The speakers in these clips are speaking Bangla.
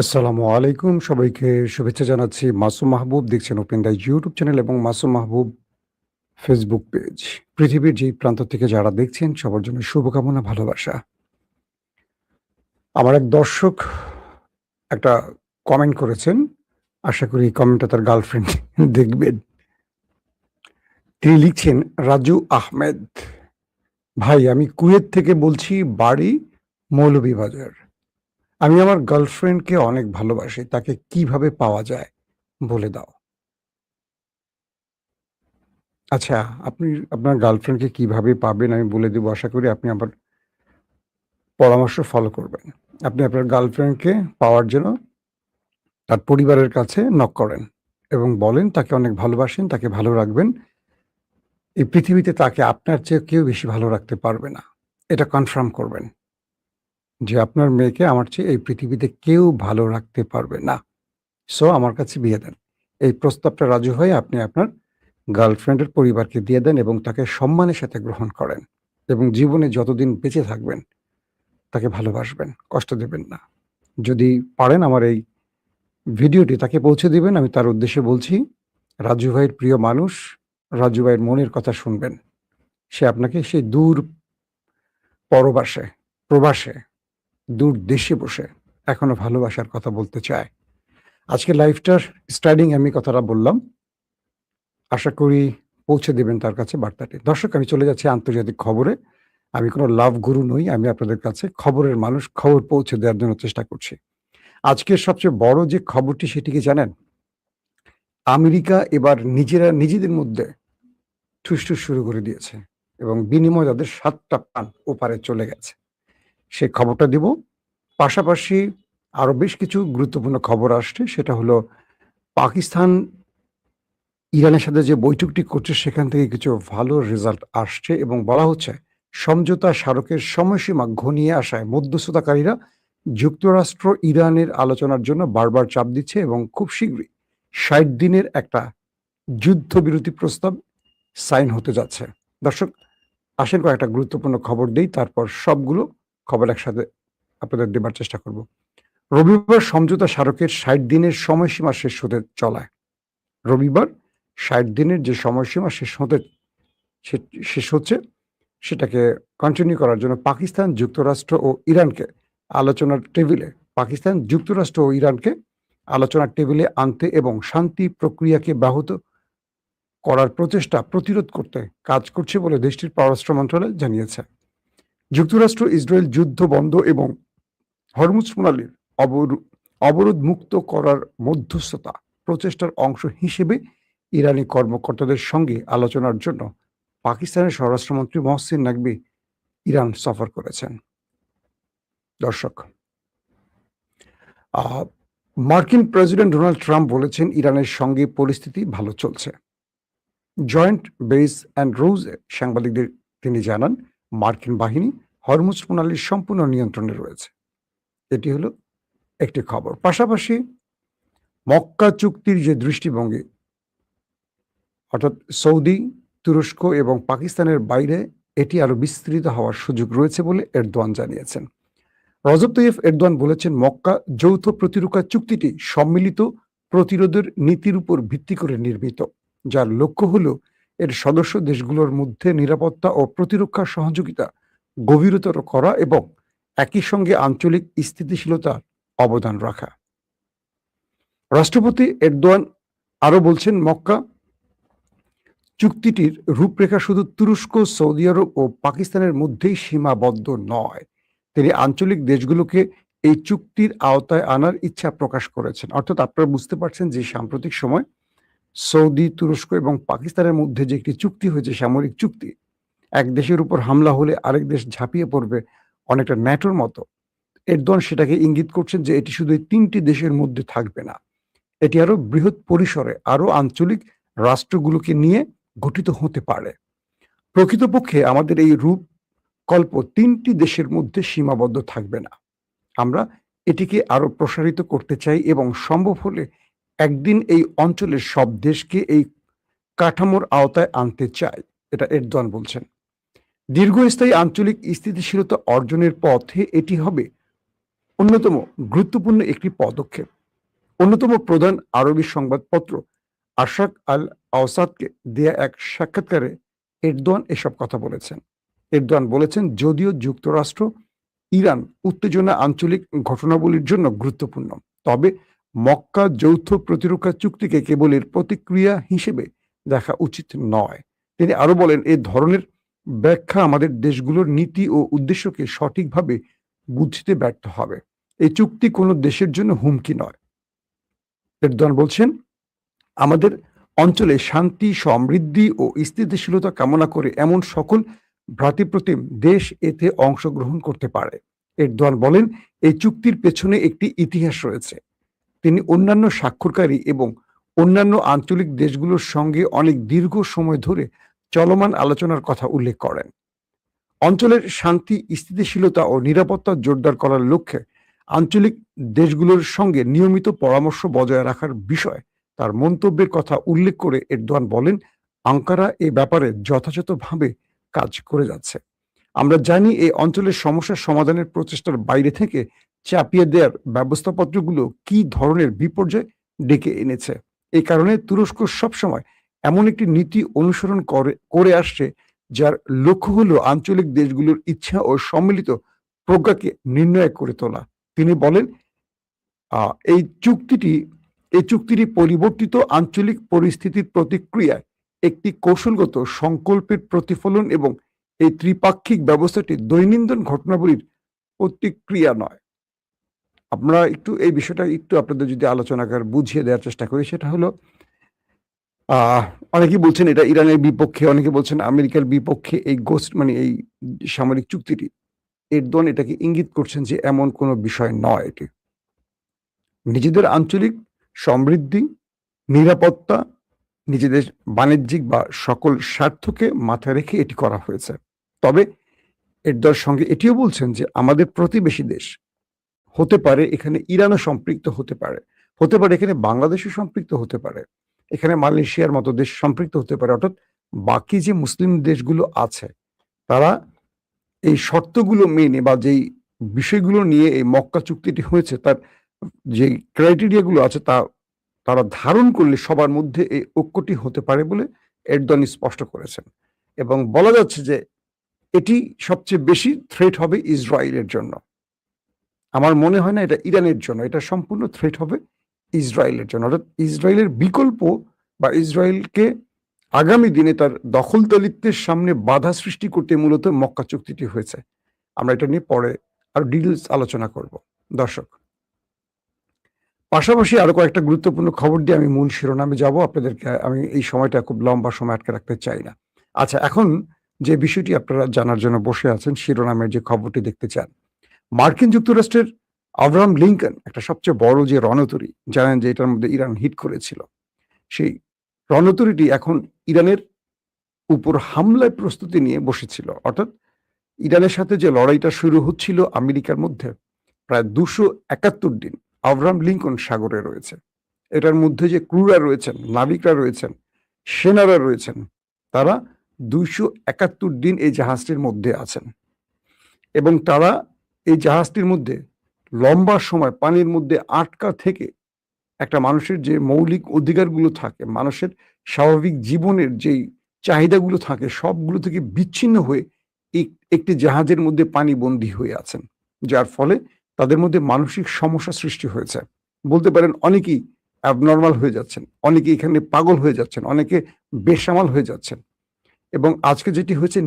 আসসালামু আলাইকুম। সবাইকে শুভেচ্ছা জানাচ্ছি। মাসুম মাহবুব দেখছেন ওপেন দ্য ইউটিউব চ্যানেল এবং মাসুম মাহবুব ফেসবুক পেজ। পৃথিবীর যেই প্রান্ত থেকে যারা দেখছেন সবার জন্য শুভকামনা, ভালোবাসা। আমার এক দর্শক একটা কমেন্ট করেছেন। আশা করি এই কমেন্টটা তার গার্লফ্রেন্ড দেখবেন। তিনি লিখছেন, রাজু আহমেদ, ভাই আমি কুয়েত থেকে বলছি, বাড়ি মৌলভীবাজার। আমি আমার গার্লফ্রেন্ডকে অনেক ভালোবাসি। তাকে কিভাবে পাওয়া যায় বলে দাও। আচ্ছা, আপনি আপনার গার্লফ্রেন্ডকে কিভাবে পাবেন আমি বলে দেব। আশা করি আপনি আমার পরামর্শ ফলো করবেন। আপনি আপনার গার্লফ্রেন্ডকে পাওয়ার জন্য তার পরিবারের কাছে নক করেন এবং বলেন তাকে অনেক ভালোবাসেন, তাকে ভালো রাখবেন। এই পৃথিবীতে তাকে আপনার চেয়ে কেউ বেশি ভালো রাখতে পারবে না। এটা কনফার্ম করবেন যে আপনার মেয়েকে আমার চেয়ে এই পৃথিবীতে কেউ ভালো রাখতে পারবে না। সো আমার কাছে বিয়ে দেন। এই প্রস্তাবটা রাজু হয়ে আপনি আপনার গার্লফ্রেন্ডের পরিবারকে দিয়ে দেন এবং তাকে সম্মানের সাথে গ্রহণ করেন এবং জীবনে যতদিন বেঁচে থাকবেন তাকে ভালোবাসবেন, কষ্ট দেবেন না। যদি পারেন আমার এই ভিডিওটি তাকে পৌঁছে দিবেন। আমি তার উদ্দেশ্যে বলছি, রাজু ভাইয়ের প্রিয় মানুষ, রাজু ভাইয়ের মনের কথা শুনবেন। সে আপনাকে সেই দূর পরবাসে, প্রবাসে, দূর দেশে বসে এখনো ভালোবাসার কথা বলতে চায়। আজকে লাইফটার স্টার্টিং আমি কথাটা বললাম। আশা করি পৌঁছে দেবেন তার কাছে বার্তাটি। দর্শক, আমি চলে যাচ্ছি আন্তর্জাতিক খবরে। আমি কোনো লাভ গুরু নই। আমি আপনাদের কাছে খবরের মানুষ, খবর পৌঁছে দেওয়ার জন্য চেষ্টা করছি। আজকের সবচেয়ে বড় যে খবরটি সেটি কি জানেন? আমেরিকা এবার নিজেদের মধ্যে ঠুসঠুস শুরু করে দিয়েছে এবং বিনিময়ে তাদের ৭ টা প্রাণ ওপারে চলে গেছে। সেই খবরটা দিব। পাশাপাশি আরো বেশ কিছু গুরুত্বপূর্ণ খবর আসছে। সেটা হলো পাকিস্তান ইরানের সাথে যে বৈঠকটি করছে সেখান থেকে কিছু ভালো রেজাল্ট আসছে এবং বলা হচ্ছে সমঝোতা স্মারকের সময়সীমা ঘনিয়ে আসায় মধ্যস্থতাকারীরা যুক্তরাষ্ট্র ইরানের আলোচনার জন্য বারবার চাপ দিচ্ছে এবং খুব শীঘ্রই ৬০ দিনের একটা যুদ্ধবিরতি প্রস্তাব সাইন হতে যাচ্ছে। দর্শক, আসেন কয়েকটা গুরুত্বপূর্ণ খবর দেই, তারপর সবগুলো খবর একসাথে আপনাদের দেবার চেষ্টা করব। রবিবার সমঝোতা স্মারকের ৬০ দিনের সময়সীমা শেষ হতে চলায়। রবিবার ৬০ দিনের যে সময়সীমা শেষ হচ্ছে সেটাকে কন্টিনিউ করার জন্য পাকিস্তান, যুক্তরাষ্ট্র ও ইরানকে আলোচনার টেবিলে আলোচনার টেবিলে আনতে এবং শান্তি প্রক্রিয়াকে ব্যাহত করার প্রচেষ্টা প্রতিরোধ করতে কাজ করছে বলে দেশটির পররাষ্ট্র মন্ত্রণালয় জানিয়েছে। যুক্তরাষ্ট্র ইসরায়েল যুদ্ধ বন্ধ এবং হরমুজ প্রণালীর অবরোধ মুক্ত করার মধ্যস্থতা প্রচেষ্টার অংশ হিসেবে ইরানি কর্মকর্তাদের সঙ্গে আলোচনার জন্য পাকিস্তানের স্বরাষ্ট্রমন্ত্রী মহসিন নাকভি ইরান সফর করেছেন। দর্শক, মার্কিন প্রেসিডেন্ট ডোনাল্ড ট্রাম্প বলেছেন ইরানের সঙ্গে পরিস্থিতি ভালো চলছে। জয়েন্ট বেস অ্যান্ড রোজে সাংবাদিকদের তিনি জানান, মার্কিন বাহিনী হরমুজ প্রণালীর সম্পূর্ণ নিয়ন্ত্রণে রয়েছে। এটি হলো একটি খবর। পাশাপাশি মক্কা চুক্তির যে দৃষ্টিভঙ্গি, অর্থাৎ সৌদি, তুরস্ক এবং পাকিস্তানের বাইরে এটি আরো বিস্তৃত হওয়ার সুযোগ রয়েছে বলে এরদোয়ান জানিয়েছেন। রজব তাইয়েফ এরদোয়ান বলেছেন, মক্কা যৌথ প্রতিরক্ষা চুক্তিটি সম্মিলিত প্রতিরোধের নীতির উপর ভিত্তি করে নির্মিত, যার লক্ষ্য হল এর সদস্য দেশগুলোর মধ্যে নিরাপত্তা ও প্রতিরক্ষা সহযোগিতা গভীরতর করা এবং একই সঙ্গে আঞ্চলিক স্থিতিশীলতার অবদান রাখা। রাষ্ট্রপতি এরদোয়ান আরো বলছেন, মক্কা চুক্তিটির রূপরেখা শুধু তুরস্ক, সৌদি আরব ও পাকিস্তানের মধ্যেই সীমাবদ্ধ নয়। তিনি আঞ্চলিক দেশগুলোকে এই চুক্তির আওতায় আনার ইচ্ছা প্রকাশ করেছেন। অর্থাৎ আপনারা বুঝতে পারছেন যে সাম্প্রতিক সময় সৌদি, তুরস্ক এবং পাকিস্তানের মধ্যে যে একটি চুক্তি হয়েছে, সামরিক চুক্তি, এক দেশের উপর হামলা হলে আরেক দেশ ঝাঁপিয়ে পড়বে, অনেকটা ন্যাটোর মতো। এরদোয়ান সেটাকে ইঙ্গিত করছেন যে এটি শুধু এই ৩টি দেশের মধ্যে থাকবে না, এটি আরো বৃহৎ পরিসরে আরো আঞ্চলিক রাষ্ট্রগুলোকে নিয়ে গঠিত হতে পারে। প্রকৃতপক্ষে আমাদের এই রূপকল্প ৩টি দেশের মধ্যে সীমাবদ্ধ থাকবে না। আমরা এটিকে আরো প্রসারিত করতে চাই এবং সম্ভব হলে একদিন এই অঞ্চলের সব দেশকে এই কাঠামোর আওতায় আনতে চাই, এটা এরদোয়ান বলছেন। দীর্ঘস্থায়ী আঞ্চলিক স্থিতিশীলতা অর্জনের পথে এটি হবে অন্যতম গুরুত্বপূর্ণ একটি পদক্ষেপ। অন্যতম প্রধান আরবি সংবাদপত্র আশাক আল আওসাদকে দেয়া এক সাক্ষাৎকারে এরদোয়ান এসব কথা বলেছেন। এরদোয়ান বলেছেন, যদিও যুক্তরাষ্ট্র ইরান উত্তেজনা আঞ্চলিক ঘটনাবলীর জন্য গুরুত্বপূর্ণ, তবে মক্কা যৌথ প্রতিরক্ষা চুক্তিকে কেবল এর প্রতিক্রিয়া হিসেবে দেখা উচিত নয়। তিনি আরো বলেন, এ ধরনের ব্যাখ্যা আমাদের দেশগুলোর নীতি ও উদ্দেশ্যকে সঠিকভাবে বুঝতে ব্যর্থ হবে। এই চুক্তি কোনো দেশের জন্য হুমকি নয়। এরদোয়ান বলছেন, আমাদের অঞ্চলে শান্তি, সমৃদ্ধি ও স্থিতিশীলতা কামনা করে এমন সকল ভ্রাতৃপ্রতিম দেশ এতে অংশগ্রহণ করতে পারে। এরদোয়ান বলেন, এই চুক্তির পেছনে একটি ইতিহাস রয়েছে। তিনি অন্যান্য স্বাক্ষরকারী এবং অন্যান্য আঞ্চলিক দেশগুলোর সঙ্গে অনেক দীর্ঘ সময় ধরে চলমান আলোচনার কথা উল্লেখ করেন। অঞ্চলের শান্তি, স্থিতিশীলতা ও নিরাপত্তা জোরদার করার লক্ষ্যে আঞ্চলিক দেশগুলোর সঙ্গে নিয়মিত পরামর্শ বজায় রাখার বিষয়ে তার মন্তব্যের কথা উল্লেখ করে এরদোয়ান বলেন, আঙ্কারা এ ব্যাপারে যথাযথভাবে কাজ করে যাচ্ছে। আমরা জানি এই অঞ্চলের সমস্যার সমাধানের প্রচেষ্টার বাইরে থেকে চাপিয়ে দেওয়ার ব্যবস্থাপত্রগুলো কি ধরনের বিপর্যয় ডেকে এনেছে। এই কারণে তুরস্ক সবসময় এমন একটি নীতি অনুসরণ করে আসছে যার লক্ষ্য হলো আঞ্চলিক দেশগুলোর ইচ্ছা ও সম্মিলিত প্রজ্ঞাকে নির্ণয় করে তোলা। তিনি বলেন, এই চুক্তিটি পরিবর্তিত আঞ্চলিক পরিস্থিতির প্রতিক্রিয়ায় একটি কৌশলগত সংকল্পের প্রতিফলন এবং এই ত্রিপাক্ষিক ব্যবস্থাটি দৈনন্দিন ঘটনাবলীর প্রতিক্রিয়া নয়। আমরা একটু এই বিষয়টা একটু আপনাদের যদি আলোচনাকার বুঝিয়ে দেওয়ার চেষ্টা করি, সেটা হলো অনেকেই বলছেন এটা ইরানের বিপক্ষে, অনেকে বলছেন আমেরিকার বিপক্ষে এই এই সামরিক চুক্তিটি। এরদোয়ান এটাকে ইঙ্গিত করছেন যে এমন কোনো বিষয় নয় এটি। নিজেদের আঞ্চলিক সমৃদ্ধি, নিরাপত্তা, নিজেদের বাণিজ্যিক বা সকল স্বার্থকে মাথায় রেখে এটি করা হয়েছে। তবে এরদোয়ানের সঙ্গে এটিও বলছেন যে আমাদের প্রতিবেশী দেশ হতে পারে, এখানে ইরানও সম্পৃক্ত হতে পারে, এখানে বাংলাদেশও সম্পৃক্ত হতে পারে, এখানে মালয়েশিয়ার মতো দেশ সম্পৃক্ত হতে পারে। অর্থাৎ বাকি যে মুসলিম দেশগুলো আছে তারা এই শর্তগুলো মেনে বা যেই বিষয়গুলো নিয়ে এই মক্কা চুক্তিটি হয়েছে তার যে ক্রাইটেরিয়া গুলো আছে তারা ধারণ করলে সবার মধ্যে এই ঐক্যটি হতে পারে বলে এরদোয়ান স্পষ্ট করেছেন। এবং বলা যাচ্ছে যে এটি সবচেয়ে বেশি থ্রেট হবে ইসরায়েলের জন্য। আমার মনে হয় না এটা ইরানের জন্য, এটা সম্পূর্ণ থ্রেট হবে ইসরায়েলের জন্য। অর্থাৎ ইসরায়েলের বিকল্প বা ইসরায়েলকে আগামী দিনে তার দখলদারিত্বের সামনে বাধা সৃষ্টি করতে মূলত মক্কা চুক্তিটি হয়েছে। আমরা এটা নিয়ে পরে আরো ডিটেইলস আলোচনা করব। দর্শক, পাশাপাশি আরো কয়েকটা গুরুত্বপূর্ণ খবর দিয়ে আমি মূল শিরোনামে যাব। আপনাদেরকে আমি এই সময়টা খুব লম্বা সময় আটকে রাখতে চাই না। আচ্ছা, এখন যে বিষয়টি আপনারা জানার জন্য বসে আছেন, শিরোনামের যে খবরটি দেখতে চান, মার্কিন যুক্তরাষ্ট্রের আব্রাহাম লিঙ্কন একটা সবচেয়ে বড় যে রণতরী, জানেন যে এটার মধ্যে ইরান হিট করেছিল, সেই রণতরীটি এখন ইরানের উপর হামলায় প্রস্তুতি নিয়ে বসেছিল। অর্থাৎ ইরানের সাথে যে লড়াইটা শুরু হচ্ছিল আমেরিকার মধ্যে, প্রায় 271 দিন আব্রাহাম লিঙ্কন সাগরে রয়েছে। এটার মধ্যে যে ক্রুরা রয়েছেন, নাবিকরা রয়েছেন, সেনারা রয়েছেন, তারা 271 দিন এই জাহাজটির মধ্যে আছেন এবং তারা এই জাহাজটির মধ্যে লম্বা সময় পানির মধ্যে আটকা থেকে একটা মানুষের যে মৌলিক অধিকারগুলো থাকে, মানুষের স্বাভাবিক জীবনের যেই চাহিদাগুলো থাকে, সবগুলো থেকে বিচ্ছিন্ন হয়ে একটি জাহাজের মধ্যে পানিবন্দী হয়ে আছেন, যার ফলে তাদের মধ্যে মানসিক সমস্যা সৃষ্টি হয়েছে। বলতে পারেন অনেকেই অ্যাবনর্মাল হয়ে যাচ্ছেন, অনেকে এখানে পাগল হয়ে যাচ্ছেন, অনেকে বেসামাল হয়ে যাচ্ছেন। এবং আজকে যেটি হয়েছে,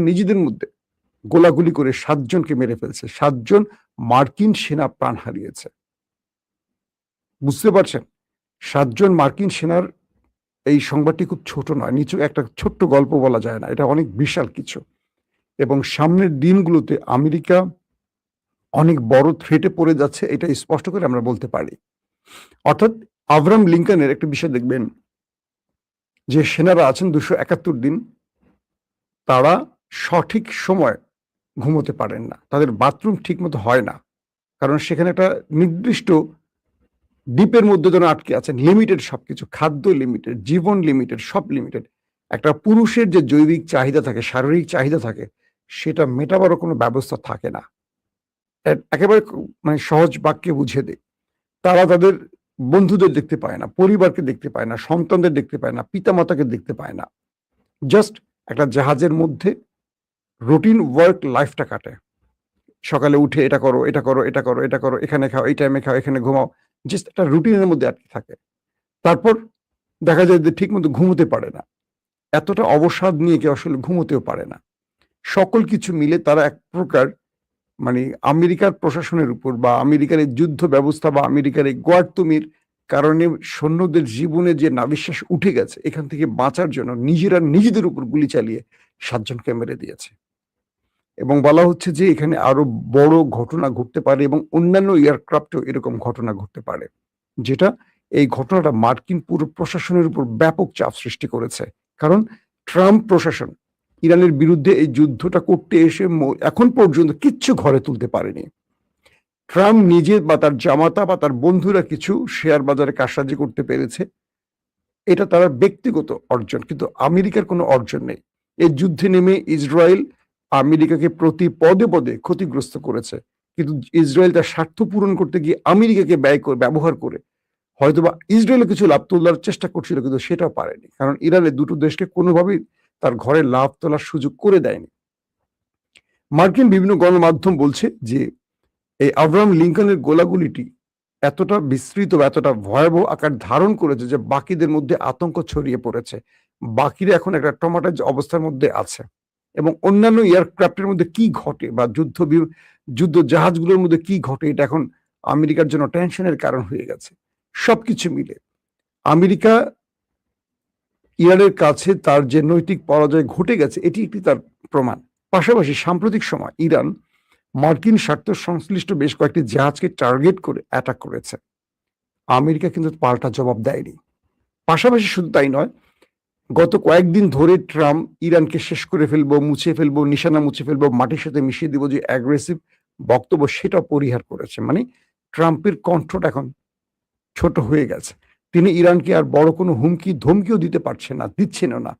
নিজেদের মধ্যে গোলাগুলি করে 7 জনকে মেরে ফেলছে। 7 জন মার্কিন সেনা প্রাণ হারিয়েছে। বুঝতে পারছেন? 7 জন মার্কিন সেনার এই সংবাদটি খুব ছোট নয়, নিছক একটা ছোট্ট গল্প বলা যায় না, এটা অনেক বিশাল কিছু। এবং সামনের দিনগুলোতে আমেরিকা অনেক বড় থ্রেটে পড়ে যাচ্ছে, এটা স্পষ্ট করে আমরা বলতে পারি। অর্থাৎ আব্রাহাম লিঙ্কনের একটা বিষয় দেখবেন, যে সেনারা আছেন 271 দিন, তারা সঠিক সময় ঘুমোতে পারেন না, তাদের বাথরুম ঠিক মতো হয় না, কারণ সেখানে একটা নির্দিষ্ট দ্বীপের মধ্যে যেন আটকে আছেন। লিমিটেড সবকিছু, খাদ্য লিমিটেড, জীবন লিমিটেড, সব লিমিটেড। একটা পুরুষের যে জৈবিক চাহিদা থাকে, শারীরিক চাহিদা থাকে, সেটা মেটাবারও কোনো ব্যবস্থা থাকে না। একেবারে মানে সহজ বাক্যে বুঝিয়ে দেই। তারা তাদের বন্ধুদের দেখতে পায় না, পরিবারকে দেখতে পায় না, সন্তানদের দেখতে পায় না, পিতামাতাকে দেখতে পায় না। জাস্ট একটা জাহাজের মধ্যে রুটিন ওয়ার্ক লাইফটা কাটে। সকালে উঠে এটা করো, এটা করো, এটা করো, এটা করো, এখানে খাও, এই টাইমে খাও, এখানে ঘুমাও। জাস্ট একটা রুটিনের মধ্যে আটকে থাকে। তারপর দেখা যায় যে ঠিকমতো ঘুমোতে পারে না। এতটা অবসাদ নিয়ে কেউ আসলে ঘুমোতেও পারে না। সকল কিছু মিলে তারা এক প্রকার মানে আমেরিকার প্রশাসনের উপর বা আমেরিকার এই যুদ্ধ ব্যবস্থা বা আমেরিকার এই গোয়ার্তুমির কারণে সৈন্যদের জীবনে যে নাভিশ্বাস উঠে গেছে, এখান থেকে বাঁচার জন্য নিজেরা নিজেদের উপর গুলি চালিয়ে ৭ জনকে মেরে দিয়েছে। এবং বলা হচ্ছে যে এখানে আরো বড় ঘটনা ঘটতে পারে এবং অন্যান্য এয়ারক্রাফটেও এরকম ঘটনা ঘটতে পারে। যেটা এই ঘটনাটা মার্কিন পুরো প্রশাসনের উপর ব্যাপক চাপ সৃষ্টি করেছে। কারণ ট্রাম্প প্রশাসন ইরানের বিরুদ্ধে এই যুদ্ধটা করতে এসে এখন পর্যন্ত কিচ্ছু ঘরে তুলতে পারেনি। ট্রাম্প নিজে বা তার জামাতা বা তার বন্ধুরা কিছু শেয়ার বাজারে কারসাজি করতে পেরেছে। এটা তার ব্যক্তিগত অর্জন, কিন্তু আমেরিকার কোনো অর্জন নেই। এই যুদ্ধে নেমে ইসরায়েল আমেরিকাকে প্রতি পদে পদে ক্ষতিগ্রস্ত করেছে, কিন্তু ইসরায়েল তার স্বার্থ পূরণ করতে গিয়ে আমেরিকাকে ব্যবহার করে হয়তোবা ইসরায়েলে কিছু লাভ তোলার চেষ্টা করছিল, কিন্তু সেটাও পারেনি। কারণ ইরানের দুটো দেশকে কোনোভাবেই তার ঘরে লাভ তোলার সুযোগ করে দেয়নি। মার্কিন বিভিন্ন গণমাধ্যম বলছে যে এই আব্রাহাম লিঙ্কনের গোলাগুলিটি এতটা বিস্তৃত বা এতটা ভয়াবহ আকার ধারণ করেছে যে বাকিদের মধ্যে আতঙ্ক ছড়িয়ে পড়েছে। বাকিরা এখন একটা ট্রমাটাইজ অবস্থার মধ্যে আছে এবং অন্যান্য এয়ারক্রাফটের মধ্যে কি ঘটে বা যুদ্ধ জাহাজগুলোর মধ্যে কি ঘটে, এটা এখন আমেরিকার জন্য টেনশনের কারণ হয়ে গেছে। সবকিছু মিলে আমেরিকা ইরানের কাছে তার যে নৈতিক পরাজয় ঘটে গেছে, এটি একটি তার প্রমাণ। পাশাপাশি সাম্প্রতিক সময় ইরান মার্কিন স্বার্থ সংশ্লিষ্ট বেশ কয়েকটি জাহাজকে টার্গেট করে অ্যাটাক করেছে। আমেরিকা কিন্তু পাল্টা জবাব দেয়নি। পাশাপাশি শুধু তাই নয়, গত কয়েকদিন ধরে ট্রাম্প ইরানকে শেষ করে ফেলবো, মুছে ফেলবো, নিশানা মুছে ফেলবো, মাটির সাথে মিশিয়ে দিব যে অ্যাগ্রেসিভ বক্তব্য, সেটা পরিহার করেছে। মানে ট্রাম্পের কণ্ঠটা এখন ছোট হয়ে গেছে। তিনি ইরানকে আর বড় কোনো হুমকি ধমকিও দিতে পারছেন না, দিচ্ছেনও না।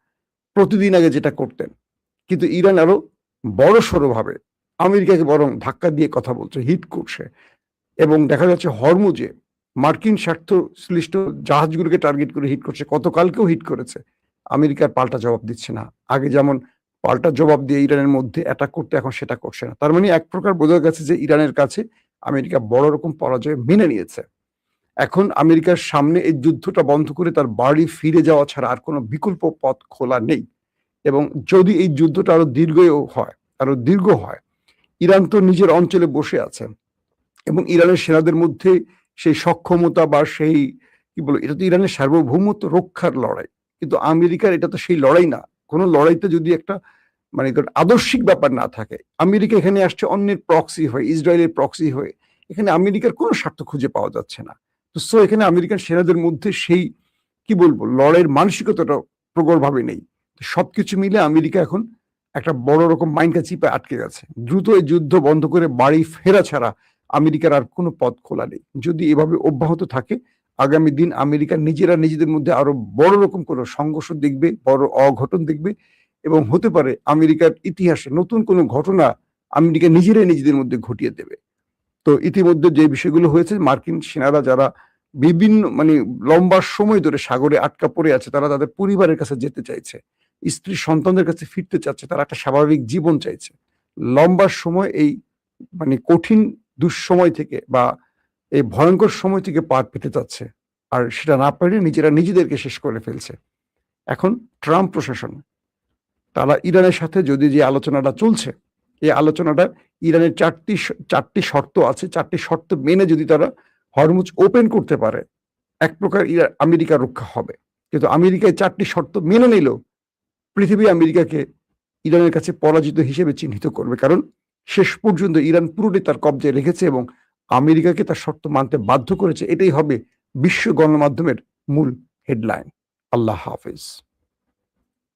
প্রতিদিন আগে যেটা করতেন, কিন্তু ইরান আরো বড় সড়োভাবে আমেরিকাকে বরং ধাক্কা দিয়ে কথা বলছে, হিট করছে। এবং দেখা যাচ্ছে হরমুজে মার্কিন স্বার্থ শ্লিষ্ট জাহাজগুলোকে টার্গেট করে হিট করছে, গতকালকেও হিট করেছে। আমেরিকার পাল্টা জবাব দিচ্ছে না। আগে যেমন পাল্টা জবাব দিয়ে ইরানের মধ্যে অ্যাটাক করতে, এখন সেটা করছে না। তার মানে এক প্রকার বোঝা গেছে যে ইরানের কাছে আমেরিকা বড় রকম পরাজয় মেনে নিয়েছে। এখন আমেরিকার সামনে এই যুদ্ধটা বন্ধ করে তার বাড়ি ফিরে যাওয়া ছাড়া আর কোনো বিকল্প পথ খোলা নেই। এবং যদি এই যুদ্ধটা আরো দীর্ঘ হয়, ইরান তো নিজের অঞ্চলে বসে আছে এবং ইরানের সেনাদের মধ্যে সেই সক্ষমতা বা সেই কি বলে, এটা তো ইরানের সার্বভৌমত্ব রক্ষার লড়াই, কিন্তু আমেরিকার এটা তো সেই লড়াই না। কোনো লড়াইতে যদি একটা মানে আদর্শিক ব্যাপার না থাকে, আমেরিকা এখানে আসছে অন্যের প্রক্সি হয়ে, ইসরায়েলের প্রক্সি হয়ে। এখানে আমেরিকার কোনো স্বার্থ খুঁজে পাওয়া যাচ্ছে না। তো এখানে আমেরিকান সেনাদের মধ্যে সেই কি বলবো লড়াইয়ের মানসিকতাটা প্রবলভাবে নেই। সবকিছু মিলে আমেরিকা এখন একটা বড় রকম মাইনকা চিপে আটকে গেছে। দ্রুত এই যুদ্ধ বন্ধ করে বাড়ি ফেরা ছাড়া আমেরিকার আর কোনো পথ খোলা নেই। যদি এভাবে অব্যাহত থাকে, আগামী দিন আমেরিকা নিজেরা নিজেদের মধ্যে আরো বড় রকম কোনো সংঘর্ষ দেখবে, বড় অঘটন দেখবে এবং হতে পারে আমেরিকার ইতিহাসে নতুন কোনো ঘটনা আমেরিকা নিজেরাই নিজেদের মধ্যে ঘটিয়ে দেবে। তো ইতিমধ্যে যে বিষয়গুলো হয়েছে, মার্কিন সেনারা যারা বিভিন্ন মানে লম্বা সময় ধরে সাগরে আটকা পড়ে আছে, তারা তাদের পরিবারের কাছে যেতে চাইছে, স্ত্রী সন্তানদের কাছে ফিরতে চাচ্ছে, তারা একটা স্বাভাবিক জীবন চাইছে। লম্বা সময় এই মানে কঠিন দুঃসময় থেকে বা এই ভয়ঙ্কর সময় থেকে পার পেতে চাচ্ছে, আর সেটা না পারে নিজেরা নিজেদেরকে শেষ করে ফেলছে। এখন ট্রাম্প প্রশাসন তারা ইরানের সাথে যদি যে আলোচনাটা চলছে, এই আলোচনাটা ইরানের চারটি শর্ত আছে, চারটি শর্ত মেনে যদি তারা হরমুজ ওপেন করতে পারে, এক প্রকার আমেরিকা রক্ষা হবে। কিন্তু আমেরিকায় চারটি শর্ত মেনে নিলেও পৃথিবী আমেরিকাকে ইরানের কাছে পরাজিত হিসেবে চিহ্নিত করবে, কারণ শেষ পর্যন্ত ইরান পুরোটাই তার কবজায় রেখেছে এবং আমেরিকাকে তার শর্ত মানতে বাধ্য করেছে। এটাই হবে বিশ্ব গণমাধ্যমের মূল হেডলাইন। আল্লাহ হাফেজ।